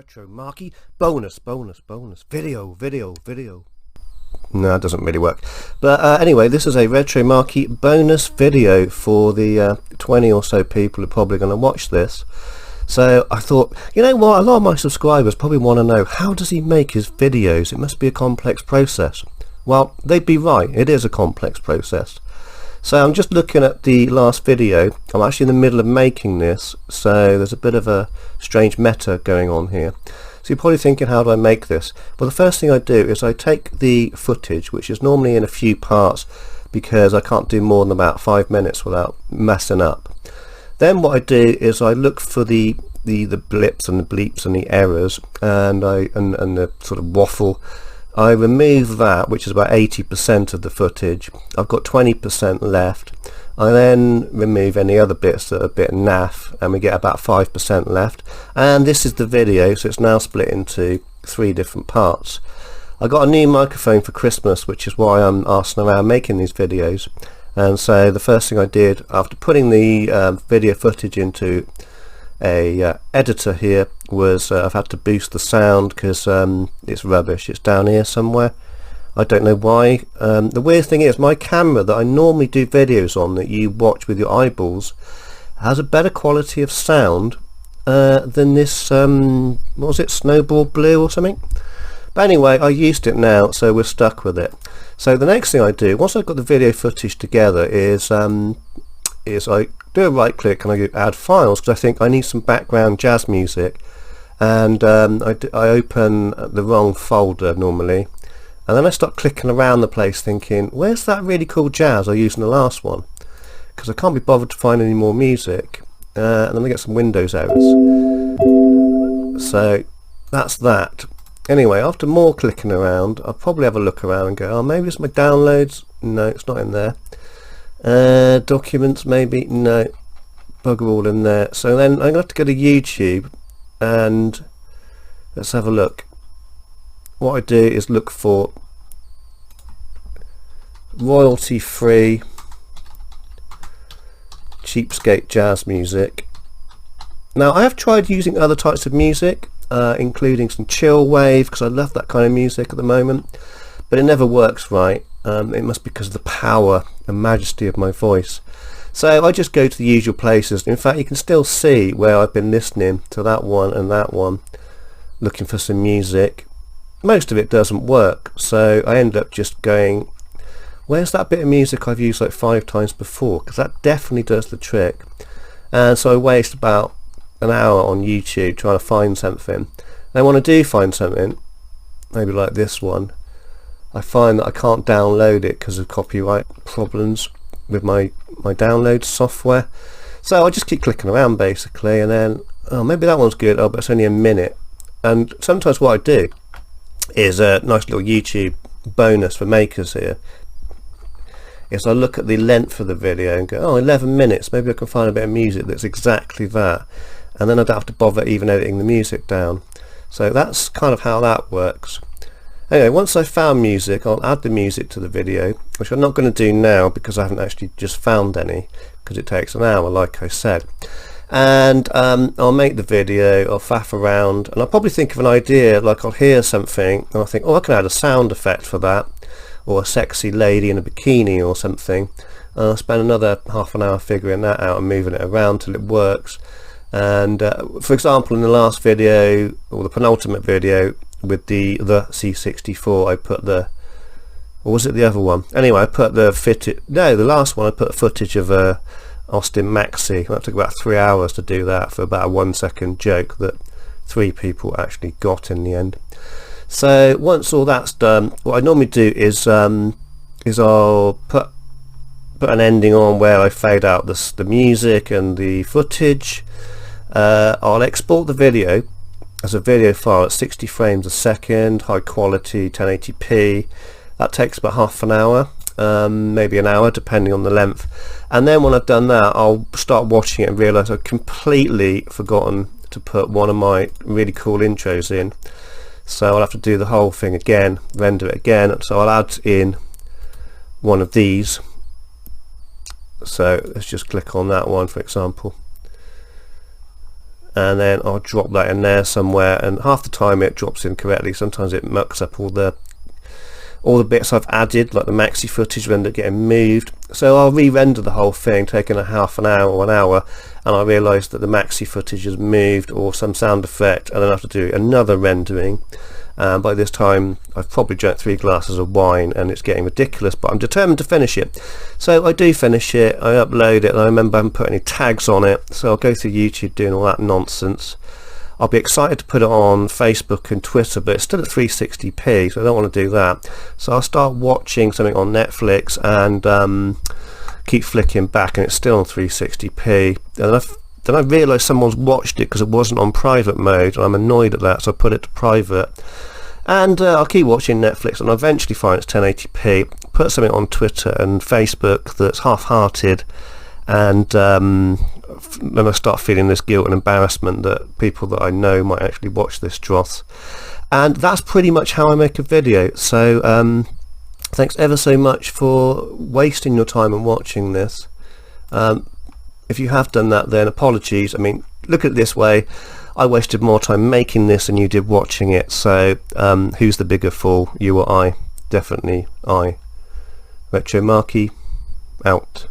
Retro Marky bonus video. No, it doesn't really work. But anyway, this is a Retro Marky bonus video for the 20 or so people who are probably going to watch this. So I thought, you know what, a lot of my subscribers probably want to know, how does he make his videos? It must be a complex process. Well, they'd be right, it is a complex process. So I'm just looking at the last video. I'm actually in the middle of making this, so there's a bit of a strange meta going on here. So you're probably thinking, how do I make this? Well, the first thing I do is I take the footage, which is normally in a few parts because I can't do more than about 5 minutes without messing up. Then what I do is I look for the blips and the bleeps and the errors and the sort of waffle. I remove that, which is about 80% of the footage. I've got 20% left. I then remove any other bits that are a bit naff, and we get about 5% left. And this is the video, so it's now split into 3 different parts. I got a new microphone for Christmas, which is why I'm arsing around making these videos. And so the first thing I did, after putting the video footage into a editor here, was I've had to boost the sound because it's rubbish. It's down here somewhere. I don't know why. The weird thing is, my camera that I normally do videos on, that you watch with your eyeballs, has a better quality of sound than this what was it, Snowball Blue or something. But anyway, I used it now, so we're stuck with it. So the next thing I do, once I've got the video footage together, is I do a right click and I go add files, because I think I need some background jazz music, and I open the wrong folder normally, and then I start clicking around the place thinking, where's that really cool jazz I used in the last one, because I can't be bothered to find any more music, and then I get some Windows errors. So that's that. Anyway, after more clicking around, I'll probably have a look around and go, oh, maybe it's my downloads. No, it's not in there. Documents, maybe. No, bugger all in there. So then I'm going to have to go to YouTube and let's have a look. What I do is look for royalty free cheapskate jazz music. Now, I have tried using other types of music, including some chill wave, because I love that kind of music at the moment, but it never works right. It must be because of the power and majesty of my voice. So I just go to the usual places. In fact, you can still see where I've been listening to that one and that one, looking for some music. Most of it doesn't work, so I end up just going, where's that bit of music I've used like 5 times before, because that definitely does the trick. And so I waste about an hour on YouTube trying to find something. And when I do find something, maybe like this one, I find that I can't download it because of copyright problems with my download software. So I just keep clicking around basically, and then, oh, maybe that one's good. Oh, but it's only a minute. And sometimes what I do is a nice little YouTube bonus for makers here, is I look at the length of the video and go, oh, 11 minutes, maybe I can find a bit of music that's exactly that, and then I don't have to bother even editing the music down. So that's kind of how that works. Anyway, once I've found music, I'll add the music to the video, which I'm not going to do now because I haven't actually just found any, because it takes an hour, like I said. And I'll make the video, I'll faff around, and I'll probably think of an idea, like I'll hear something and I'll think, oh, I can add a sound effect for that, or a sexy lady in a bikini or something. And I'll spend another half an hour figuring that out and moving it around till it works. And for example, in the last video, or the penultimate video with the C64, I put the, or was it the other one? Anyway, I put the the last one I put footage of Austin Maxi. That took about 3 hours to do that for about a 1-second joke that 3 people actually got in the end. So once all that's done, what I normally do is I'll put an ending on where I fade out the music and the footage. I'll export the video as a video file at 60 frames a second, high quality, 1080p. That takes about half an hour, maybe an hour depending on the length. And then when I've done that, I'll start watching it and realise I've completely forgotten to put one of my really cool intros in. So I'll have to do the whole thing again, render it again. So I'll add in one of these. So let's just click on that one, for example. and then I'll drop that in there somewhere, and half the time it drops in correctly. Sometimes it mucks up all the bits I've added, like the maxi footage will end up getting moved. So I'll re-render the whole thing, taking a half an hour or an hour, and I realise that the maxi footage has moved or some sound effect, and then I have to do another rendering. By this time I've probably drank 3 glasses of wine and it's getting ridiculous, but I'm determined to finish it. So I do finish it, I upload it, and I remember I haven't put any tags on it, so I'll go through YouTube doing all that nonsense. I'll be excited to put it on Facebook and Twitter, but it's still at 360p, so I don't want to do that. So I'll start watching something on Netflix and keep flicking back, and it's still on 360p. And then I realise someone's watched it because it wasn't on private mode, and I'm annoyed at that, so I put it to private. And I'll keep watching Netflix, and I'll eventually find it's 1080p. Put something on Twitter and Facebook that's half-hearted, and then I start feeling this guilt and embarrassment that people that I know might actually watch this dross. And that's pretty much how I make a video. So thanks ever so much for wasting your time and watching this. If you have done that, then apologies. I mean, look at it this way, I wasted more time making this than you did watching it, so who's the bigger fool, you or I? Definitely I. Retro Marky, out.